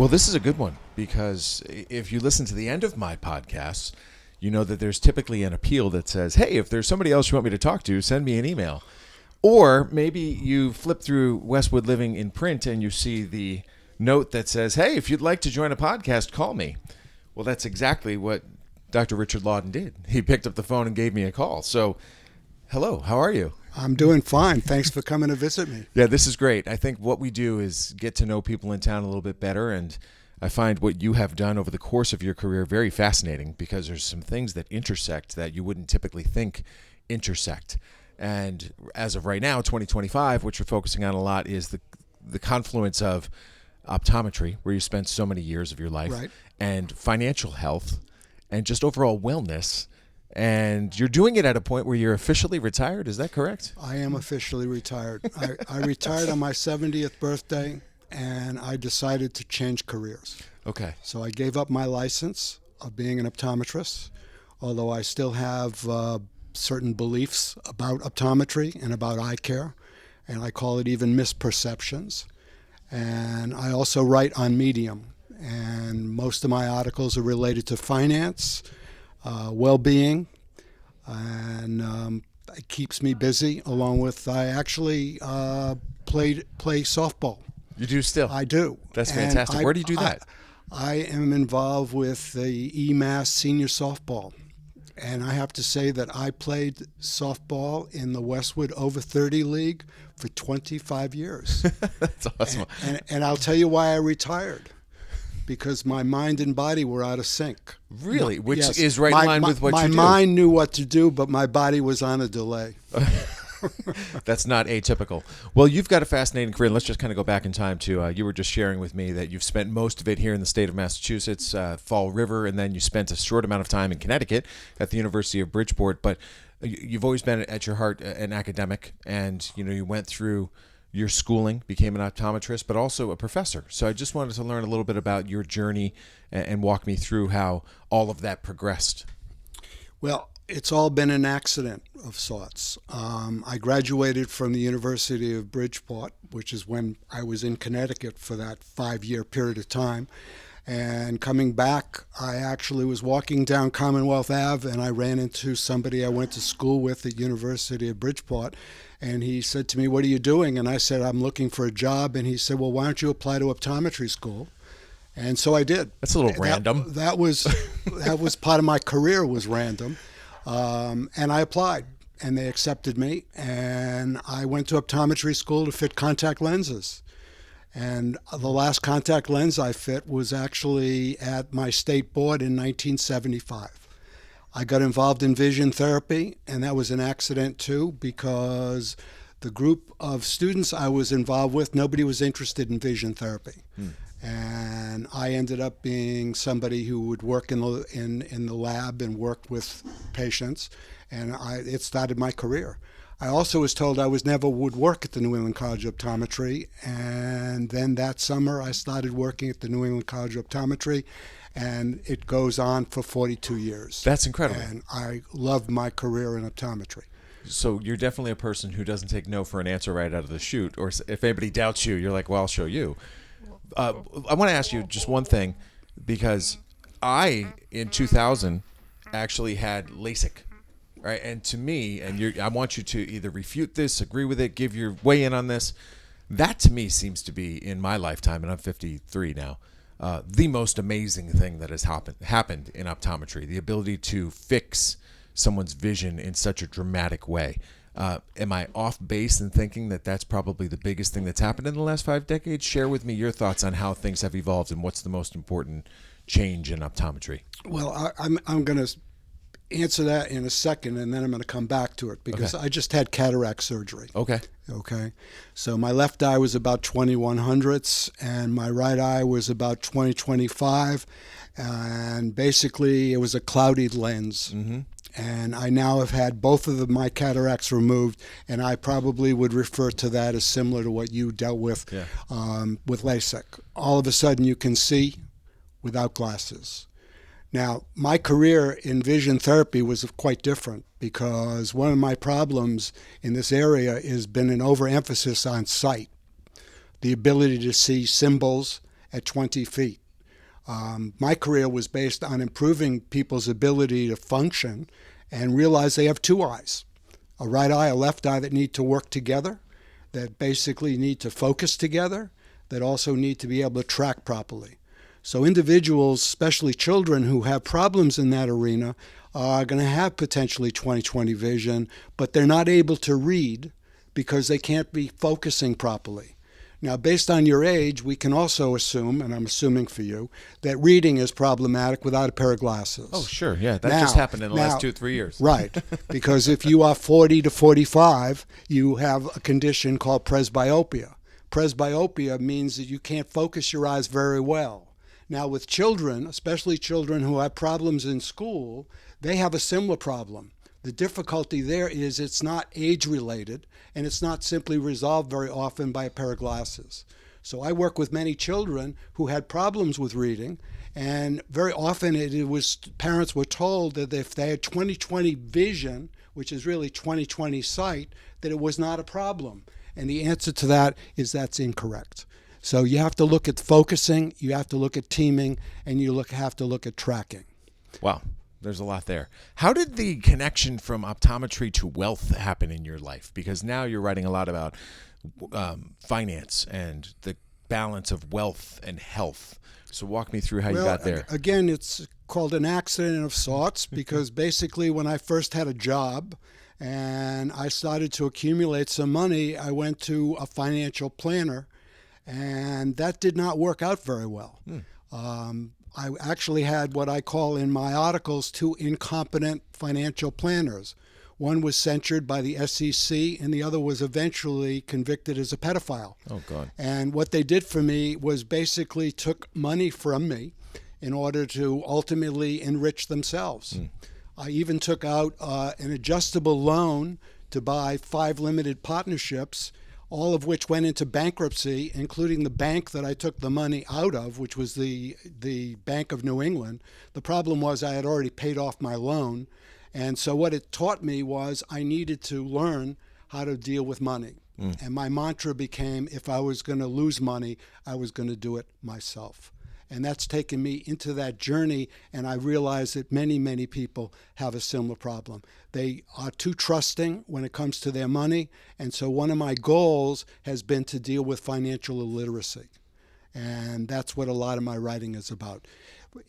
Well, this is a good one because if you listen to the end of my podcasts, you know that there's typically an appeal that says, hey, if there's somebody else you want me to talk to, send me an email. Or maybe you flip through Westwood Living in print and you see the note that says, hey, if you'd like to join a podcast, call me. Well, that's exactly what Dr. Richard Laudon did. He picked up the phone and gave me a call. So, hello, how are you? I'm doing fine. Thanks for coming to visit me. Yeah, this is great. I think what we do is get to know people in town a little bit better, and I find what you have done over the course of your career very fascinating because there's some things that intersect that you wouldn't typically think intersect. And as of right now, 2025, what you're focusing on a lot is the confluence of optometry, where you spent so many years of your life, Right. and financial health, and just overall wellness. And you're doing it at a point where you're officially retired. Is that correct? I am officially retired. I retired on my 70th birthday, and I decided to change careers. Okay. So I gave up my license of being an optometrist, although I still have certain beliefs about optometry and about eye care, and I call it even misperceptions. And I also write on Medium, and most of my articles are related to finance, well-being, and it keeps me busy. Along with, I actually play softball. You do still? I do. That's fantastic. Where do you do that? I am involved with the EMAS senior softball. And I have to say that I played softball in the Westwood Over 30 League for 25 years. That's awesome. And I'll tell you why I retired. Because my mind and body were out of sync. Really? Which Yes. is right in line with what you do. My mind knew what to do, but my body was on a delay. That's not atypical. Well, you've got a fascinating career. Let's just kind of go back in time to, you were just sharing with me that you've spent most of it here in the state of Massachusetts, Fall River, and then you spent a short amount of time in Connecticut at the University of Bridgeport. But you've always been at your heart an academic, and you went through your schooling, became an optometrist, but also a professor. So I just wanted to learn a little bit about your journey and walk me through how all of that progressed. Well, it's all been an accident of sorts. I graduated from the University of Bridgeport, which is when I was in Connecticut for that 5-year period of time. And coming back, I actually was walking down Commonwealth Ave, and I ran into somebody I went to school with at University of Bridgeport. And he said to me, "What are you doing?" And I said, "I'm looking for a job." And he said, "Well, why don't you apply to optometry school?" And so I did. That's a little random. That was part of my career, was random. And I applied, and they accepted me. And I went to optometry school to fit contact lenses. And the last contact lens I fit was actually at my state board in 1975. I got involved in vision therapy, and that was an accident too, because the group of students I was involved with, nobody was interested in vision therapy. And I ended up being somebody who would work in the lab and worked with patients, and it started my career. I also was told I never would work at the New England College of Optometry, and then that summer I started working at the New England College of Optometry, and it goes on for 42 years. That's incredible. And I loved my career in optometry. So you're definitely a person who doesn't take no for an answer right out of the chute, or if anybody doubts you, you're like, well, I'll show you. I want to ask you just one thing, because I, in 2000, actually had LASIK, right? And to me, I want you to either refute this, agree with it, give your weigh in on this. That to me seems to be, in my lifetime, and I'm 53 now, the most amazing thing that has happened in optometry, the ability to fix someone's vision in such a dramatic way. Am I off base in thinking that that's probably the biggest thing that's happened in the last 5 decades? Share with me your thoughts on how things have evolved and what's the most important change in optometry. Well, I'm going to answer that in a second, and then I'm going to come back to it, because I just had cataract surgery. Okay. So my left eye was about 20/100ths, and my right eye was about 20/25, and basically it was a clouded lens. Mm-hmm. And I now have had both of my cataracts removed, and I probably would refer to that as similar to what you dealt with with LASIK. All of a sudden you can see without glasses. Now, my career in vision therapy was quite different, because one of my problems in this area has been an overemphasis on sight, the ability to see symbols at 20 feet. My career was based on improving people's ability to function and realize they have two eyes, a right eye, a left eye, that need to work together, that basically need to focus together, that also need to be able to track properly. So individuals, especially children who have problems in that arena, are going to have potentially 20/20 vision, but they're not able to read because they can't be focusing properly. Now, based on your age, we can also assume, and I'm assuming for you, that reading is problematic without a pair of glasses. Oh, sure. Yeah, that just happened in the last 2-3 years. Right, because if you are 40 to 45, you have a condition called presbyopia. Presbyopia means that you can't focus your eyes very well. Now, with children, especially children who have problems in school, they have a similar problem. The difficulty there is it's not age-related, and it's not simply resolved very often by a pair of glasses. So I work with many children who had problems with reading, and very often it was parents were told that if they had 20/20 vision, which is really 20/20 sight, that it was not a problem. And the answer to that is that's incorrect. So you have to look at focusing, you have to look at teaming, and you have to look at tracking. Wow. There's a lot there. How did the connection from optometry to wealth happen in your life? Because now you're writing a lot about finance and the balance of wealth and health. So walk me through how you got there. Again, it's called an accident of sorts because basically when I first had a job and I started to accumulate some money, I went to a financial planner, and that did not work out very well. I actually had what I call in my articles two incompetent financial planners. One was censured by the SEC, and the other was eventually convicted as a pedophile. Oh, God. And what they did for me was basically took money from me in order to ultimately enrich themselves. I even took out an adjustable loan to buy 5 limited partnerships, all of which went into bankruptcy, including the bank that I took the money out of, which was the Bank of New England. The problem was I had already paid off my loan. And so what it taught me was I needed to learn how to deal with money. And my mantra became, if I was going to lose money, I was going to do it myself. And that's taken me into that journey, and I realized that many, many people have a similar problem. They are too trusting when it comes to their money, and so one of my goals has been to deal with financial illiteracy. And that's what a lot of my writing is about.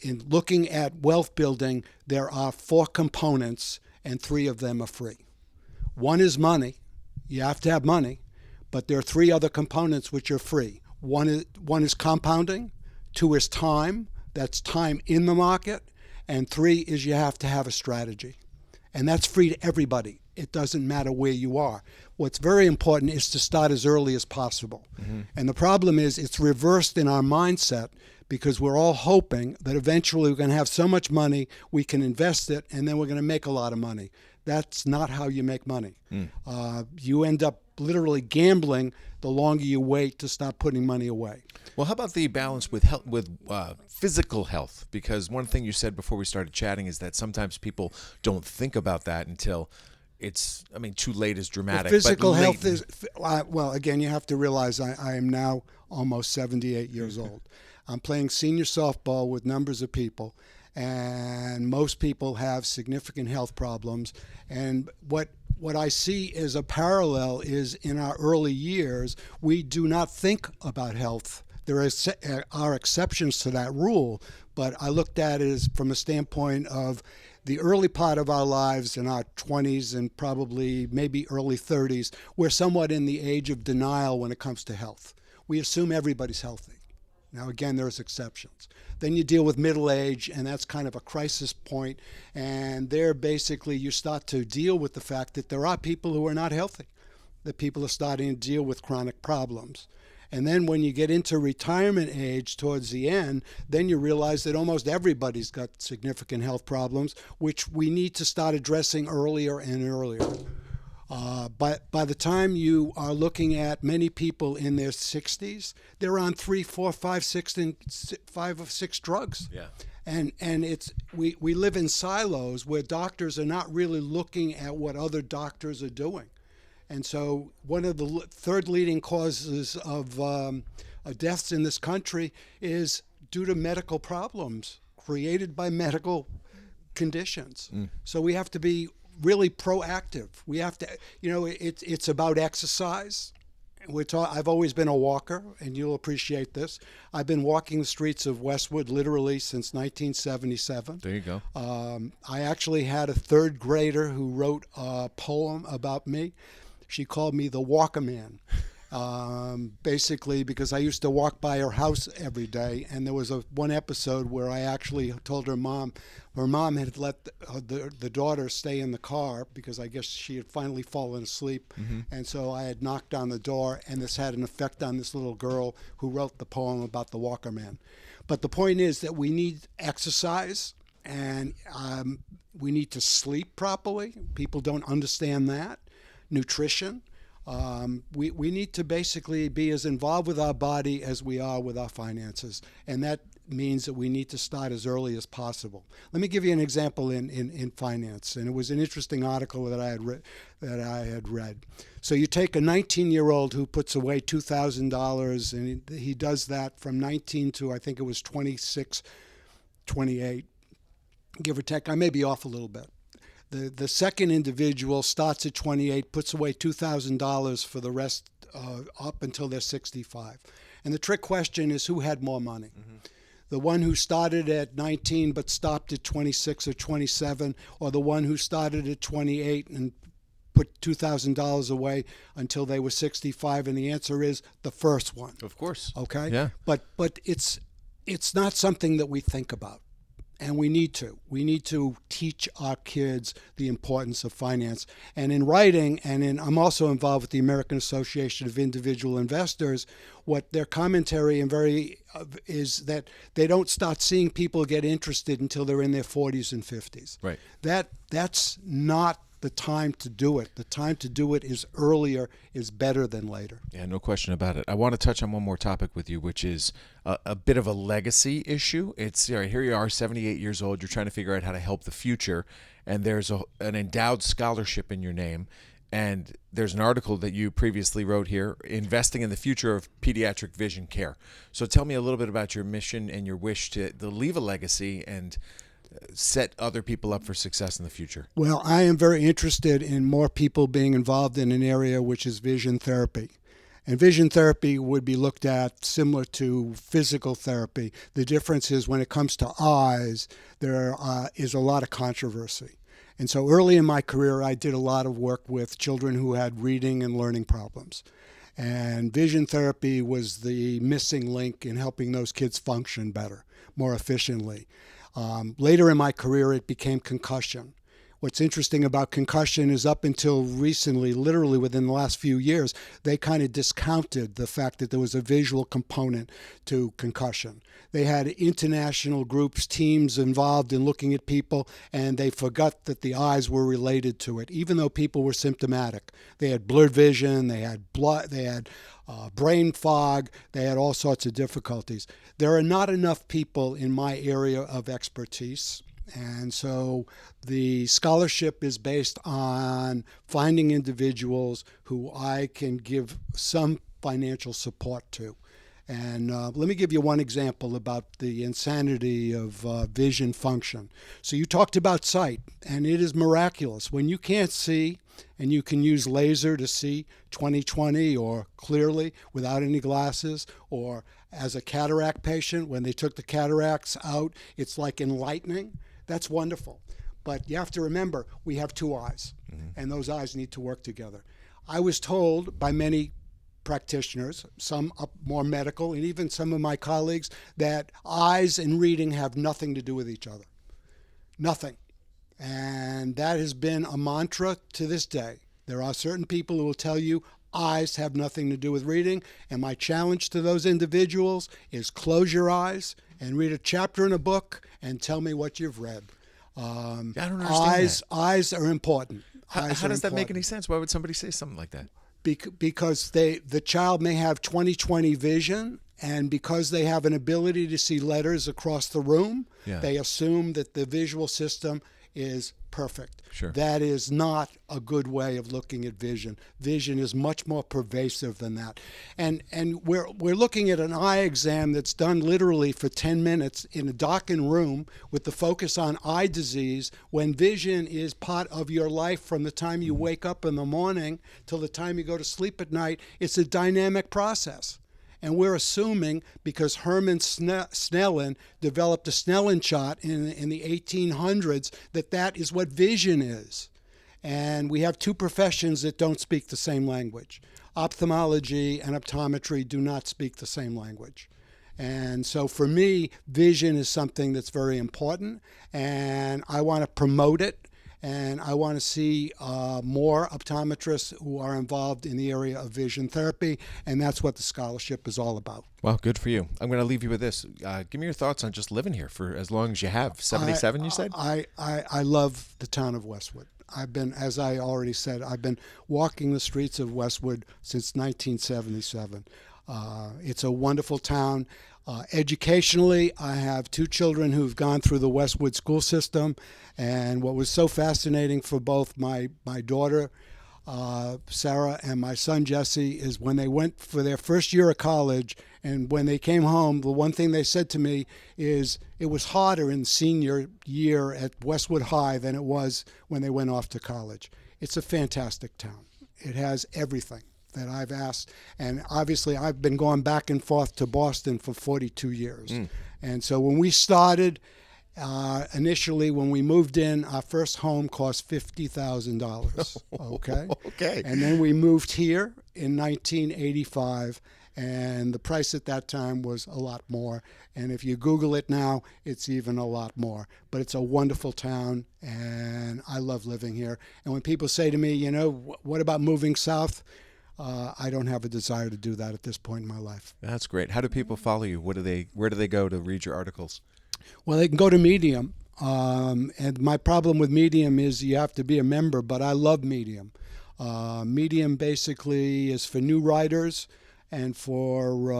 In looking at wealth building, there are 4 components, and 3 of them are free. One is money. You have to have money, but there are 3 other components which are free. One is compounding. 2 is time, that's time in the market, and 3 is you have to have a strategy. And that's free to everybody. It doesn't matter where you are. What's very important is to start as early as possible. And the problem is it's reversed in our mindset because we're all hoping that eventually we're going to have so much money we can invest it and then we're going to make a lot of money. That's not how you make money. You end up literally gambling the longer you wait to stop putting money away. Well, how about the balance with health, with physical health? Because one thing you said before we started chatting is that sometimes people don't think about that until it's, I mean, too late is dramatic. The physical but health is, well, again, you have to realize I am now almost 78 years old. I'm playing senior softball with numbers of people, and most people have significant health problems. And what I see as a parallel is in our early years, we do not think about health. There are exceptions to that rule, but I looked at it as from a standpoint of the early part of our lives in our 20s and probably maybe early 30s, we're somewhat in the age of denial when it comes to health. We assume everybody's healthy. Now, again, there's exceptions. Then you deal with middle age, and that's kind of a crisis point. And there, basically, you start to deal with the fact that there are people who are not healthy, that people are starting to deal with chronic problems. And then when you get into retirement age towards the end, then you realize that almost everybody's got significant health problems, which we need to start addressing earlier and earlier. But by the time you are looking at many people in their 60s, they're on 3, 4, 5, 6, and 5 or 6 drugs. Yeah. And it's we live in silos where doctors are not really looking at what other doctors are doing. And so one of the third leading causes of deaths in this country is due to medical problems created by medical conditions. So we have to be really proactive. We have to, it's about exercise. I've always been a walker, and you'll appreciate this. I've been walking the streets of Westwood literally since 1977. There you go. I actually had a third grader who wrote a poem about me. She called me the Walker Man. Basically because I used to walk by her house every day, and there was one episode where I actually told her mom had let the daughter stay in the car because I guess she had finally fallen asleep, and so I had knocked on the door, and this had an effect on this little girl who wrote the poem about the Walker Man. But the point is that we need exercise, and we need to sleep properly. People don't understand that. Nutrition. We need to basically be as involved with our body as we are with our finances, and that means that we need to start as early as possible. Let me give you an example in finance, and it was an interesting article that I had read. So you take a 19-year-old who puts away $2,000, and he does that from 19 to I think it was 26, 28, give or take. I may be off a little bit. The second individual starts at 28, puts away $2,000 for the rest up until they're 65. And the trick question is who had more money? The one who started at 19 but stopped at 26 or 27, or the one who started at 28 and put $2,000 away until they were 65? And the answer is the first one. Of course. Okay? Yeah. But it's not something that we think about. And we need to. We need to teach our kids the importance of finance. And in writing, I'm also involved with the American Association of Individual Investors, what their commentary is that they don't start seeing people get interested until they're in their 40s and 50s. Right. That's not the time to do it. The time to do it is earlier, is better than later. Yeah, no question about it. I want to touch on one more topic with you, which is a bit of a legacy issue. It's here you are, 78 years old. You're trying to figure out how to help the future, and there's an endowed scholarship in your name. And there's an article that you previously wrote here, Investing in the Future of Pediatric Vision Care. So tell me a little bit about your mission and your wish to leave a legacy and set other people up for success in the future. Well, I am very interested in more people being involved in an area which is vision therapy. And vision therapy would be looked at similar to physical therapy. The difference is when it comes to eyes, there is a lot of controversy. And so early in my career, I did a lot of work with children who had reading and learning problems. And vision therapy was the missing link in helping those kids function better, more efficiently. Later in my career, it became concussion. What's interesting about concussion is up until recently, literally within the last few years, they kind of discounted the fact that there was a visual component to concussion. They had international groups, teams involved in looking at people, and they forgot that the eyes were related to it, even though people were symptomatic. They had blurred vision, they had blood, they had brain fog, they had all sorts of difficulties. There are not enough people in my area of expertise. And so the scholarship is based on finding individuals who I can give some financial support to. And let me give you one example about the insanity of vision function. So you talked about sight, and it is miraculous. When you can't see and you can use laser to see 20/20 or clearly without any glasses, or as a cataract patient, when they took the cataracts out, it's like enlightening. That's wonderful. But you have to remember, we have two eyes, and those eyes need to work together. I was told by many practitioners, some more medical, and even some of my colleagues, that eyes and reading have nothing to do with each other. Nothing. And that has been a mantra to this day. There are certain people who will tell you eyes have nothing to do with reading, and my challenge to those individuals is close your eyes and read a chapter in a book and tell me what you've read. I don't understand that. Eyes are important. How does that make any sense? Why would somebody say something like that? Because the child may have 20/20 vision, and because they have an ability to see letters across the room, they assume that the visual system is perfect. Sure. That is not a good way of looking at vision. Vision is much more pervasive than that. And we're looking at an eye exam that's done literally for 10 minutes in a darkened room with the focus on eye disease, when vision is part of your life from the time you wake up in the morning till the time you go to sleep at night. It's a dynamic process. And we're assuming, because Herman Snellen developed a Snellen chart in the 1800s, that is what vision is. And we have two professions that don't speak the same language. Ophthalmology and optometry do not speak the same language. And so for me, vision is something that's very important, and I want to promote it. And I want to see more optometrists who are involved in the area of vision therapy, and that's what the scholarship is all about. Well, good for you. I'm going to leave you with this. Give me your thoughts on just living here for as long as you have. 77, you said? I love the town of Westwood. I've been, as I already said, I've been walking the streets of Westwood since 1977. It's a wonderful town. Educationally, I have two children who've gone through the Westwood school system, and what was so fascinating for both my daughter, Sarah, and my son, Jesse, is when they went for their first year of college, and when they came home, the one thing they said to me is it was harder in senior year at Westwood High than it was when they went off to college. It's a fantastic town. It has everything that I've asked. And obviously, I've been going back and forth to Boston for 42 years. And so when we started, initially, when we moved in, our first home cost $50,000. Okay? Okay. And then we moved here in 1985. And the price at that time was a lot more. And if you Google it now, it's even a lot more. But it's a wonderful town, and I love living here. And when people say to me, you know, what about moving south? I don't have a desire to do that at this point in my life. That's great. How do people follow you? Where do they go to read your articles? Well, they can go to Medium. And my problem with Medium is you have to be a member, but I love Medium. Medium basically is for new writers and for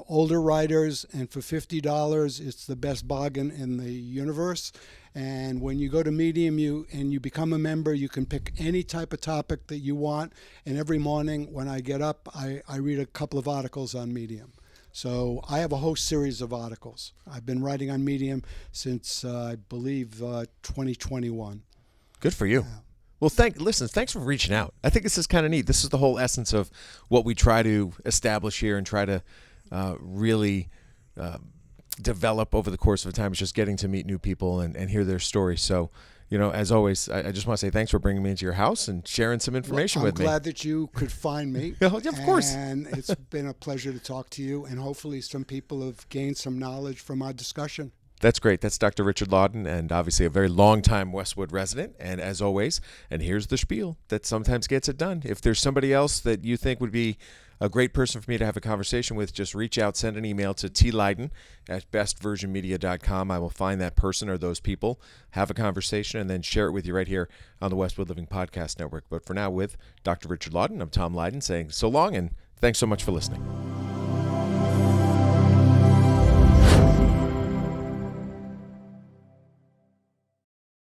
older writers, and for $50, it's the best bargain in the universe. And when you go to Medium and you become a member, you can pick any type of topic that you want. And every morning when I get up, I read a couple of articles on Medium. So I have a whole series of articles. I've been writing on Medium since, I believe, 2021. Good for you. Yeah. Well, thanks for reaching out. I think this is kind of neat. This is the whole essence of what we try to establish here and try to really develop over the course of time. It's just getting to meet new people and hear their stories. So, you know, as always, I just want to say thanks for bringing me into your house and sharing some information with me. I'm glad that you could find me. Yeah, of course. And it's been a pleasure to talk to you, and hopefully some people have gained some knowledge from our discussion. That's great. That's Dr. Richard Laudon, and obviously a very long-time Westwood resident. And as always, and here's the spiel that sometimes gets it done. If there's somebody else that you think would be a great person for me to have a conversation with, just reach out, send an email to tleiden@bestversionmedia.com. I will find that person or those people, have a conversation, and then share it with you right here on the Westwood Living Podcast Network. But for now, with Dr. Richard Laudon, I'm Tom Leyden saying so long, and thanks so much for listening.